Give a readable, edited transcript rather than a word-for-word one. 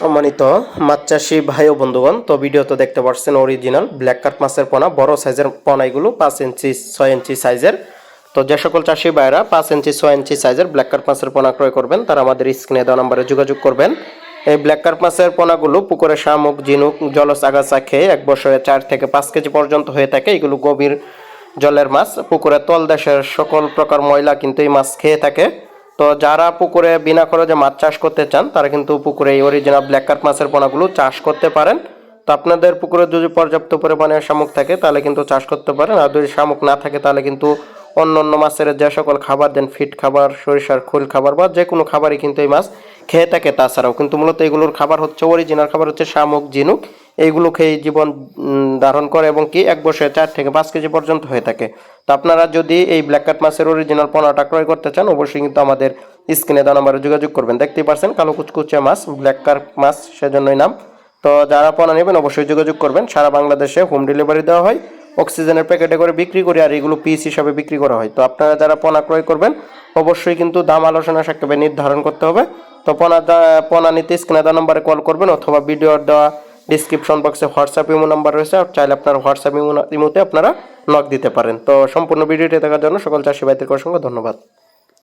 সম্মানিত মাছ চাষি ভাই ও বন্ধুগণ, তো ভিডিওতে দেখতে পাচ্ছেন অরিজিনাল ব্ল্যাক কার্প মাছের পোনা, বড় সাইজের পোনা, এগুলো 5 ইঞ্চি 6 ইঞ্চি সাইজের। তো যে সকল চাষি ভাইরা 5 ইঞ্চি 6 ইঞ্চি সাইজের ব্ল্যাক কার্প মাছের পোনা ক্রয় করবেন তারা আমাদের স্ক্রিনে দেওয়া নম্বরে যোগাযোগ করবেন। এই ব্ল্যাক কার্প মাছের পোনাগুলো পুকুরে শামুক, ঝিনুক, জলজ আগাছা খেয়ে 1 বছরে 4 থেকে 5 কেজি পর্যন্ত হয়ে থাকে। এগুলো গভীর জলের মাছ, পুকুরের তলদেশের সকল প্রকার ময়লা কিন্তু এই মাছ খেয়ে থাকে। তো যারা পুকুরে বিনা খরচে মাছ চাষ করতে চান তারা কিন্তু পুকুরে এই অরিজিনাল ব্ল্যাক কার্প মাছের পোনাগুলো চাষ করতে পারেন। তো আপনাদের পুকুরে যদি পর্যাপ্ত পরিমাণে শামুক থাকে তাহলে কিন্তু চাষ করতে পারেন, আর যদি শামুক না থাকে তাহলে কিন্তু অন্য অন্য মাছের যে সকল খাবার দেন, ফিট খাবার, সরিষার খোল খাবার বা যে কোনো খাবারই কিন্তু এই মাছ খেয়ে থাকে। তাছাড়াও কিন্তু মূলত এগুলোর খাবার হচ্ছে, অরিজিনাল খাবার হচ্ছে শামুক, ঝিনুক, এইগুলো খেয়ে জীবন ধারণ করে এবং কি 1 বছরে 4 থেকে 5 কেজি পর্যন্ত হয়ে থাকে। তো আপনারা যদি এই ব্ল্যাক কার্প মাছের অরিজিনাল পোনাটা ক্রয় করতে চান অবশ্যই কিন্তু আমাদের স্ক্রিনে দেওয়া নম্বরে যোগাযোগ করবেন। দেখতেই পাচ্ছেন কালো কুচকুচে মাছ, ব্ল্যাক কার্প মাছ, সেজন্যই নাম। তো যারা পোনা নেবেন অবশ্যই যোগাযোগ করবেন। সারা বাংলাদেশে হোম ডেলিভারি দেওয়া হয়, অক্সিজেনের প্যাকেটে করে বিক্রি করি, আর এগুলো পিস হিসাবে বিক্রি করা হয়। তো আপনারা যারা পোনা ক্রয় করবেন অবশ্যই কিন্তু দাম আলোচনা সাপেক্ষে নির্ধারণ করতে হবে। তো পোনা নিতে স্ক্রিনে দেওয়া নম্বরে কল করবেন অথবা ভিডিওর দেওয়া ডিসক্রিপশন বক্সে হোয়াটসঅ্যাপ ইমো নাম্বার রয়েছে, আর চাইলে আপনার হোয়াটসঅ্যাপ ইমোতে আপনারা নক দিতে পারেন। তো সম্পূর্ণ ভিডিওটি দেখার জন্য সকল চাষি ভাইদেরকে অসংখ্য ধন্যবাদ।